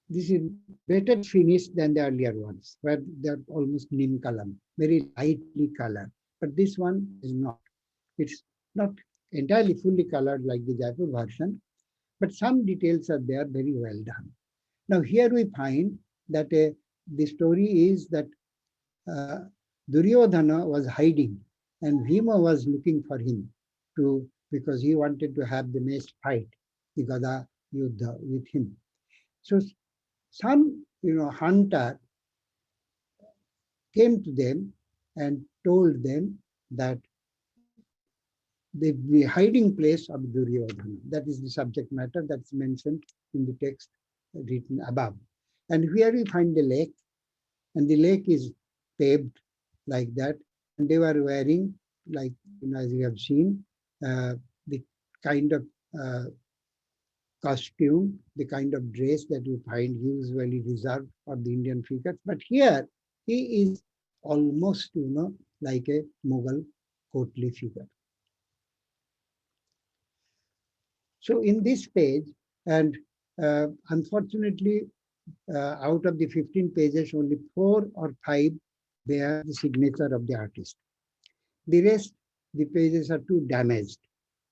this is better finished than the earlier ones, where they're almost neem kalam, very lightly colored. But this one is not. It's not entirely fully colored like the Jaipur version, but some details are there, very well done. Now here we find that the story is that uh, Duryodhana was hiding and Bhima was looking for him because he wanted to have the next fight, the Gada Yuddha with him. So some hunter came to them and told them that the hiding place of Duryodhana. That is the subject matter that's mentioned in the text written above. And here we find the lake, and the lake is paved like that. And they were wearing, like as you have seen, the kind of costume, the kind of dress that you find usually reserved for the Indian figures. But here he is almost, like a Mughal courtly figure. So in this page, and unfortunately, out of the 15 pages, only 4 or 5 bear the signature of the artist. The rest, the pages are too damaged.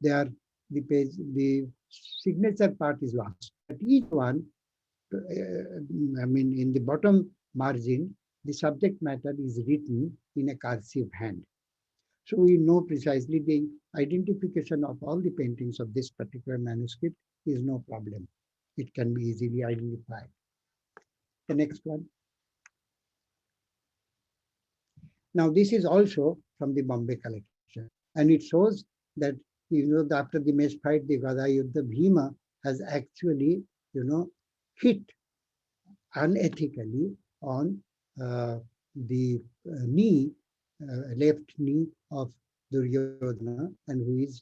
They are the signature part is lost. But each one, in the bottom margin, the subject matter is written in a cursive hand. So we know precisely the identification of all the paintings of this particular manuscript is no problem. It can be easily identified. The next one. Now this is also from the Bombay collection, and it shows that after the mesh fight, the Gada Yuddha, Bhima has actually hit unethically on the knee, left knee of Duryodhana, and who is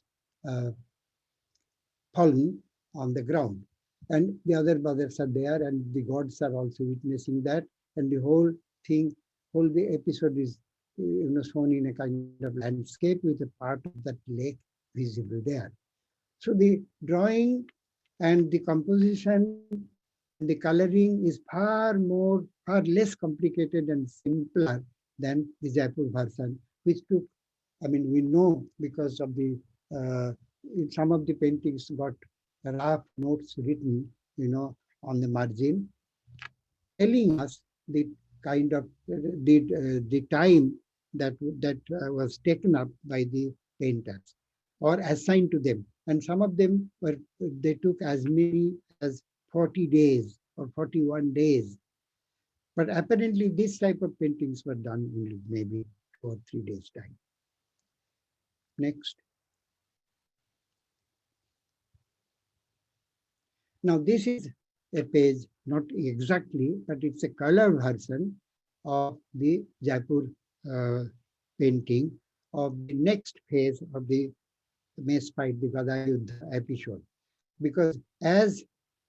fallen on the ground. And the other brothers are there, and the gods are also witnessing that. And the whole the episode is shown in a kind of landscape with a part of that lake visible there. So the drawing and the composition, the coloring is far less complicated and simpler than the Jaipur version, which took, we know because of the, some of the paintings got rough notes written, on the margin, telling us the kind of, the time that was taken up by the painters or assigned to them. And some of them they took as many as 40 days or 41 days. But apparently this type of paintings were done in maybe 2 or 3 days time. Next. Now this is a page, not exactly, but it's a color version of the Jaipur painting of the next phase of the Mesh fight, the Gada Yuddha episode. Because as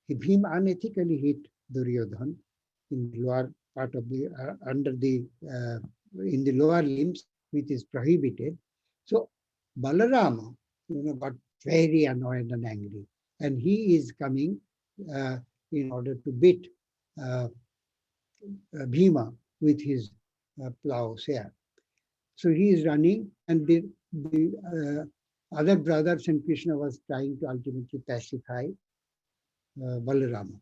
Bhima unethically hit Duryodhan in the lower part of the, in the lower limbs, which is prohibited. So Balarama, got very annoyed and angry. And he is coming in order to beat Bhima with his plowshare. So he is running, and the other brothers and Krishna was trying to ultimately pacify Balarama.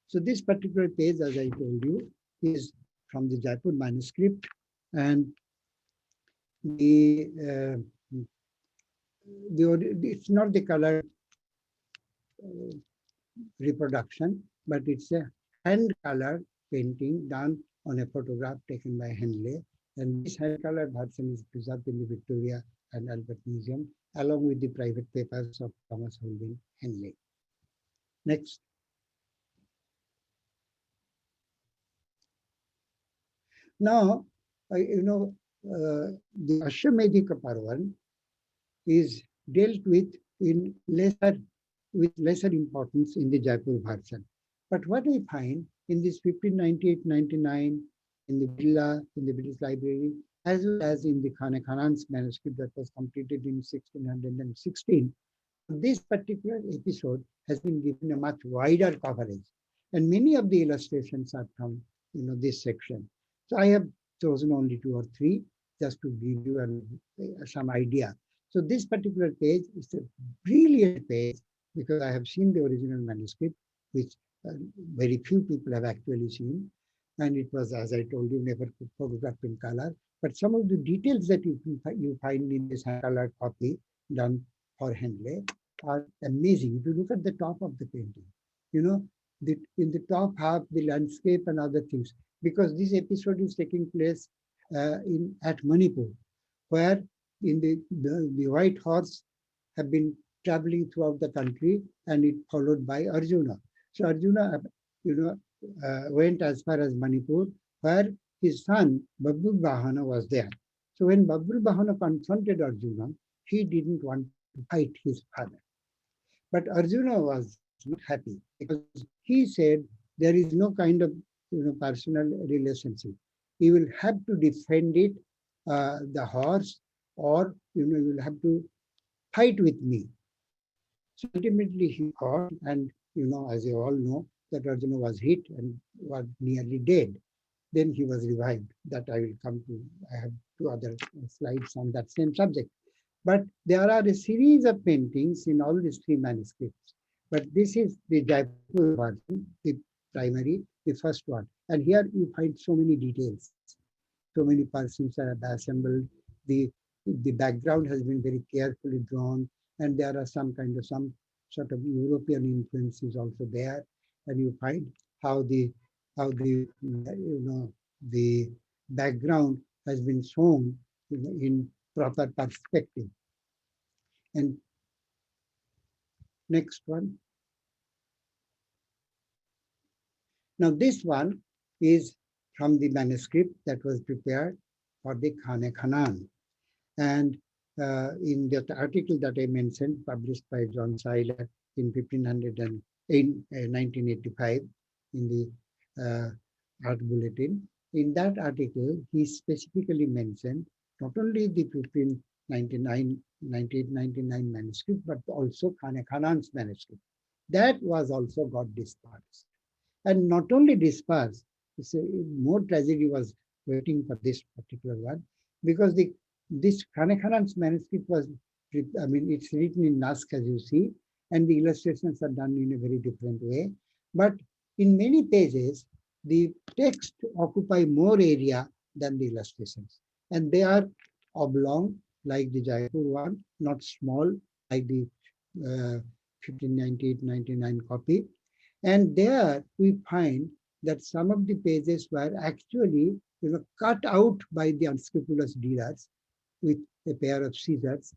So this particular page, as I told you, is from the Jaipur manuscript, and it's not the color reproduction, but it's a hand-colored painting done on a photograph taken by Henley. And this hand-colored version is preserved in the Victoria and Albert Museum, along with the private papers of Thomas Holding Henley. Next. Now, the Ashwamedhika Parvan is dealt with with lesser importance in the Jaipur version. But what I find in this 1598-99, in the Birla, in the British Library, as well as in the Khane Khanan's manuscript that was completed in 1616, This particular episode has been given a much wider coverage, and many of the illustrations are from this section. So I have chosen only 2 or 3 just to give you some idea. So this particular page is a brilliant page because I have seen the original manuscript, which very few people have actually seen, and it was, as I told you, never photographed in color. But some of the details that you find in this hand-colored copy done for Henley are amazing. If you look at the top of the painting, in the top half, the landscape and other things, because this episode is taking place at Manipur, where the white horse have been traveling throughout the country, and it followed by Arjuna. So Arjuna, went as far as Manipur, where his son Babur Bahana was there. So when Babur Bahana confronted Arjuna, he didn't want to fight his father. But Arjuna was not happy because he said there is no kind of personal relationship. You will have to defend it, the horse, or you will have to fight with me. So ultimately he fought, and as you all know, that Arjuna was hit and was nearly dead. Then he was revived. That I will come to. I have 2 other slides on that same subject. But there are a series of paintings in all these 3 manuscripts. But this is the Jaipur version, the primary, the first one. And here you find so many details. So many persons are assembled. The background has been very carefully drawn, and there are some sort of European influences also there. And you find how the the background has been shown in proper perspective. And next one. Now this one is from the manuscript that was prepared for the Khane Khanan. And in that article that I mentioned, published by John Seiler in 1985 in the Art Bulletin, in that article, he specifically mentioned not only the 1999 manuscript, but also Khane Khanan's manuscript. That was also got dispersed. And not only dispersed, more tragedy was waiting for this particular one, because this Khane Khanan's manuscript was, it's written in Naskh, as you see, and the illustrations are done in a very different way. But in many pages, the text occupy more area than the illustrations. And they are oblong, like the Jaipur one, not small, like the 1598-99 copy. And there we find that some of the pages were actually cut out by the unscrupulous dealers with a pair of scissors,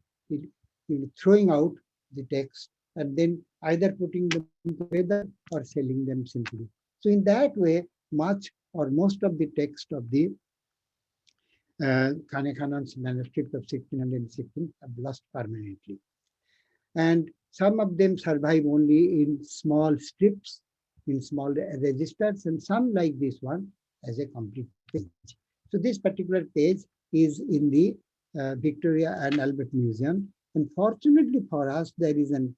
throwing out the text and then either putting them together or selling them simply. So in that way, much or most of the text of the Khane Khanan's manuscript of 1616 have lost permanently. And some of them survive only in small strips, in small registers, and some like this one as a complete page. So this particular page is in the Victoria and Albert Museum. And fortunately for us, there is an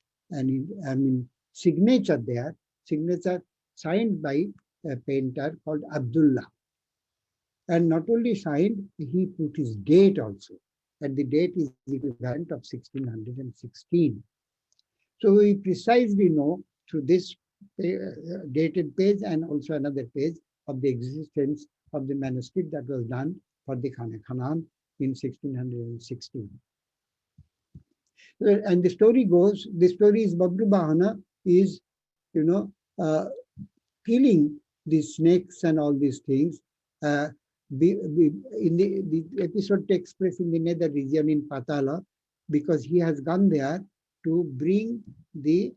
signature there, signature signed by a painter called Abdullah. And not only signed, he put his date also. And the date is the equivalent of 1616. So we precisely know through this dated page and also another page of the existence of the manuscript that was done for the Khane Khanan in 1616. And the story goes, the story is Babur Bahana is, killing the snakes and all these things. The episode takes place in the nether region in Patala, because he has gone there to bring the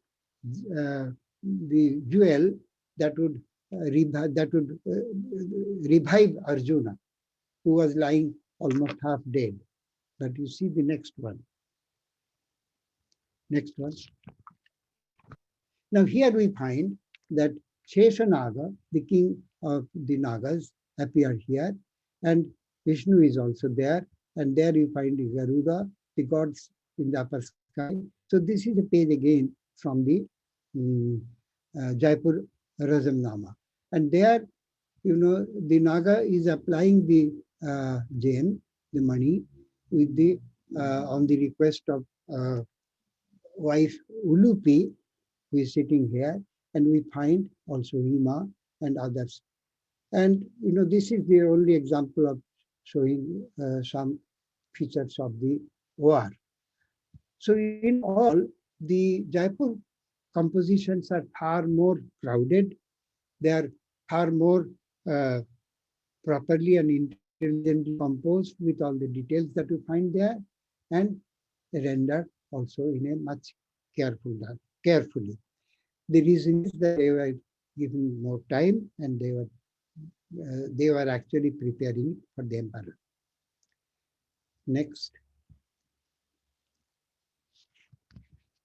jewel that would revive Arjuna, who was lying almost half dead. But you see the next one. Next one. Now here we find that Sheshanaga, the king of the Nagas, appear here, and Vishnu is also there, and there you find the Garuda, the gods in the upper So this is a page again from the Jaipur Razamnama. And there, the Naga is applying the gem, the money, with the on the request of wife Ulupi, who is sitting here, and we find also Hima and others. And this is the only example of showing some features of the OR. So in all, the Jaipur compositions are far more crowded. They are far more uh, properly and intelligently composed with all the details that we find there, and rendered also in a much carefully. The reason is that they were given more time, and they were actually preparing for the emperor. Next.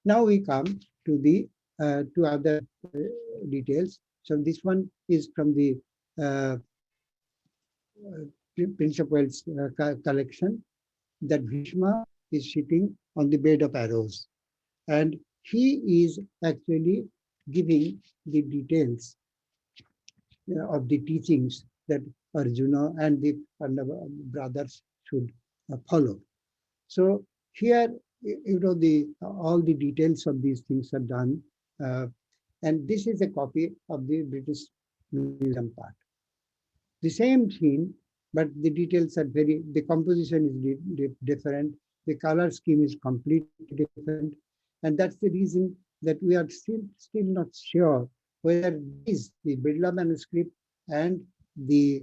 Now we come to the to other details. So this one is from the uh, Prince of Wales collection, that Bhishma is sitting on the bed of arrows, and he is actually giving the details of the teachings that Arjuna and the Pandava brothers should follow. So here, the all the details of these things are done, and this is a copy of the British Museum part. The same scene, but the details are the composition is different, the color scheme is completely different, and that's the reason that we are still not sure whether the Birla manuscript and the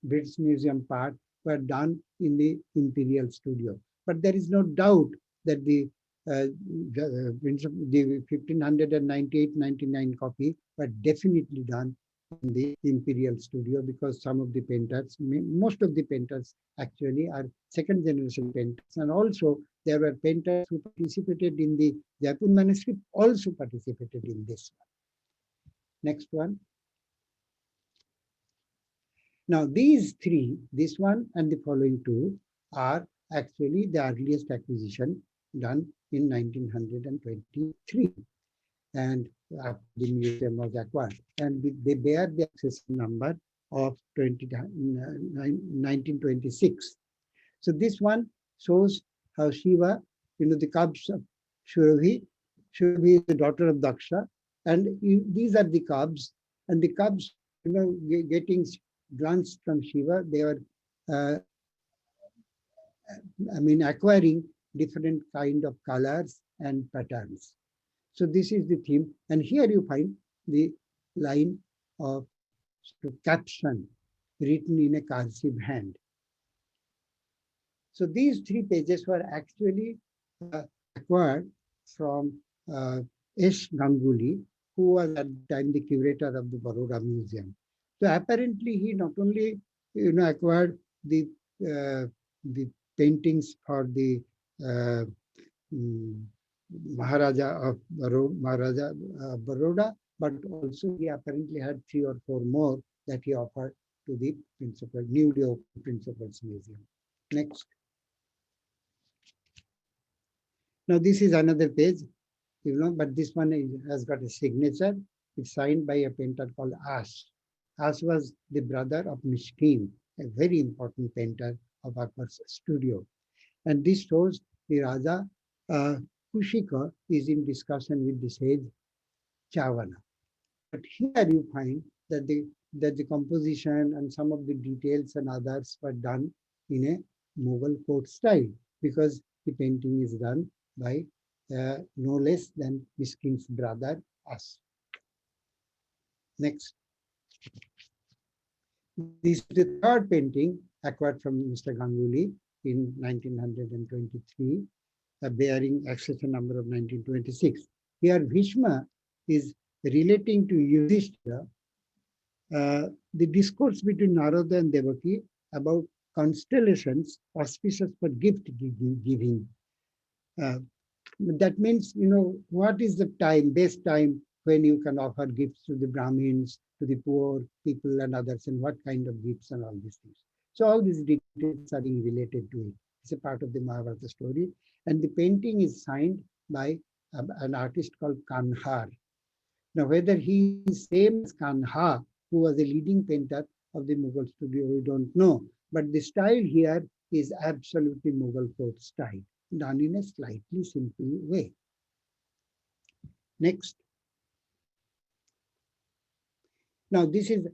British Museum part were done in the Imperial Studio. But there is no doubt that the 1598-99 copy were definitely done in the Imperial Studio, because some of the painters, most of the painters actually are second generation painters, and also there were painters who participated in the Jaipur manuscript, also participated in this one. Next one. Now these three, this one and the following two, are actually the earliest acquisition done in 1923. And the museum was acquired, and they bear the accession number of 1926. So this one shows how Shiva, the cubs of Surabhi. Surabhi is the daughter of Daksha, and these are the cubs, and the cubs, getting glance from Shiva, they were, acquiring different kind of colors and patterns. So this is the theme, and here you find the line of caption written in a cursive hand. So these 3 pages were actually acquired from S. Ganguly, who was at the time the curator of the Baroda Museum. So apparently he not only acquired the paintings for the Maharaja of Baroda, but also he apparently had 3 or 4 more that he offered to the newly opened Principal's Museum. Next. Now this is another page, but this one has got a signature. It's signed by a painter called As. As was the brother of Mishkin, a very important painter of Akbar's studio. And this shows the Raja Kushika is in discussion with the sage Chavana. But here you find that the composition and some of the details and others were done in a Mughal court style, because the painting is done by no less than Mishkin's brother As. Next. This is the 3rd painting acquired from Mr. Ganguly in 1923, bearing accession number of 1926. Here Bhishma is relating to Yudhishthira the discourse between Narada and Devaki about constellations auspicious for gift giving. That means, what is the best time when you can offer gifts to the Brahmins, to the poor people and others, and what kind of gifts and all these things. So all these details are being related to it. It's a part of the Mahabharata story. And the painting is signed by an artist called Kanhar. Now, whether he is same as Kanha, who was a leading painter of the Mughal studio, we don't know. But the style here is absolutely Mughal court style, done in a slightly simple way. Next. Now, this is,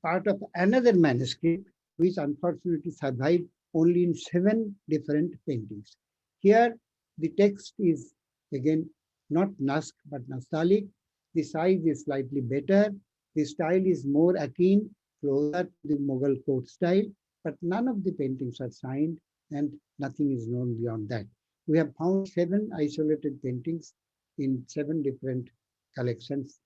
part of another manuscript, which unfortunately survived only in 7 different paintings. Here, the text is, again, not Naskh, but Nastaliq. The size is slightly better. The style is more akin, closer to the Mughal court style, but none of the paintings are signed and nothing is known beyond that. We have found 7 isolated paintings in 7 different collections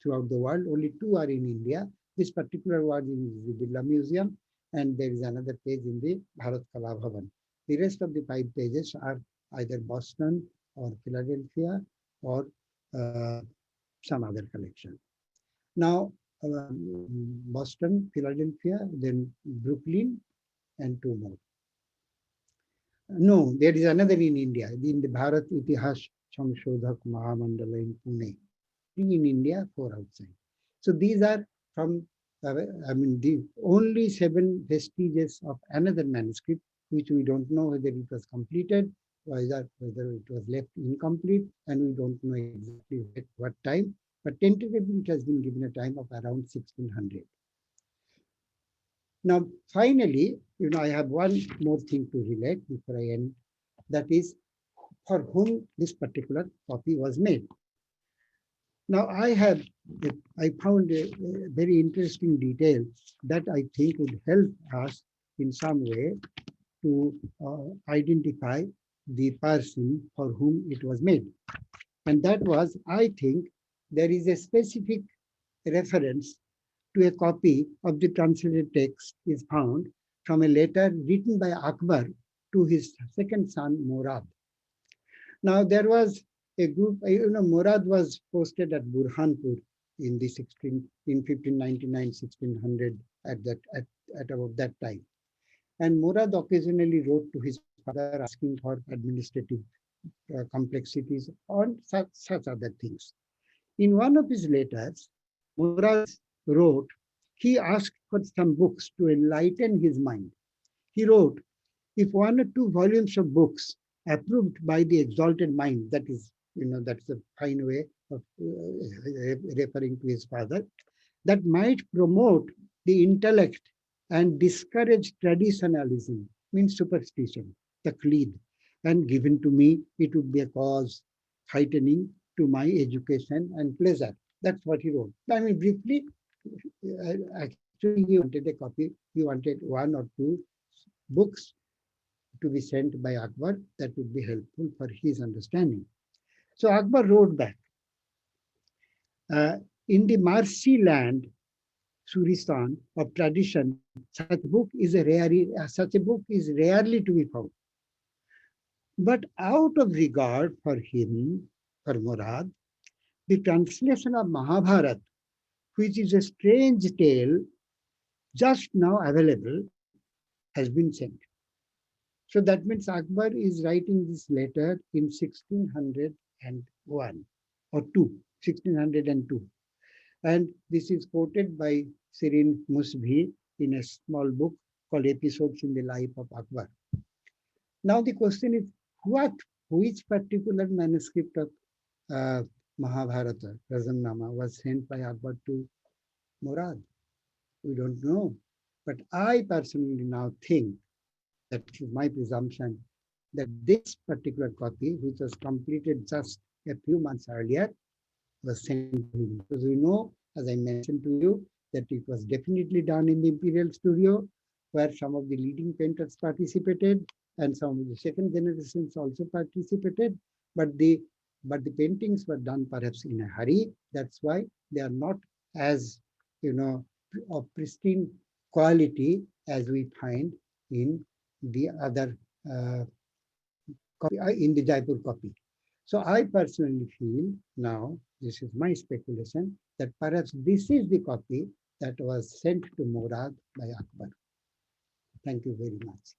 throughout the world. Only 2 are in India. This particular one is in the Birla Museum, and there is another page in the Bharat Kala Bhavan. The rest of the 5 pages are either Boston or Philadelphia or some other collection. Now, Boston, Philadelphia, then Brooklyn, and 2 more. No, there is another in India, in the Bharat Itihas Sangshodhak Mahamandala in Pune. 3 in India, 4 outside. So these are from, the only 7 vestiges of another manuscript, which we don't know whether it was completed, whether it was left incomplete, and we don't know exactly at what time, but tentatively it has been given a time of around 1600. Now, finally, I have one more thing to relate before I end. That is, for whom this particular copy was made. Now, I found a very interesting detail that I think would help us in some way to identify the person for whom it was made. And that was, I think, there is a specific reference to a copy of the translated text is found from a letter written by Akbar to his second son, Murad. Now, there was a group, Murad was posted at Burhanpur in 1599, 1600 at about that time. And Murad occasionally wrote to his father asking for administrative complexities on such other things. In one of his letters, Murad wrote, he asked for some books to enlighten his mind. He wrote, if 1 or 2 volumes of books approved by the exalted mind, that is, that's a fine way of referring to his father, that might promote the intellect and discourage traditionalism, means superstition, taqlid, and given to me, it would be a cause heightening to my education and pleasure. That's what he wrote. I mean, briefly, actually, he wanted a copy. He wanted 1 or 2 books to be sent by Akbar that would be helpful for his understanding. So Akbar wrote back, in the Marsi land, Suristan of tradition, such a book is rarely to be found. But out of regard for him, for Murad, the translation of Mahabharata, which is a strange tale, just now available, has been sent. So that means Akbar is writing this letter in 1601 or 1602. And this is quoted by Sirin Musbhi in a small book called Episodes in the Life of Akbar. Now the question is, which particular manuscript of Mahabharata, Razamnama, was sent by Akbar to Murad? We don't know. But I personally now think, that is my presumption, that this particular copy, which was completed just a few months earlier, was sent to him. Because we know, as I mentioned to you, that it was definitely done in the Imperial Studio, where some of the leading painters participated, and some of the second generations also participated. But the paintings were done perhaps in a hurry. That's why they are not as, of pristine quality as we find in the other in the Jaipur copy. So I personally feel now, this is my speculation, that perhaps this is the copy that was sent to Murad by Akbar. Thank you very much.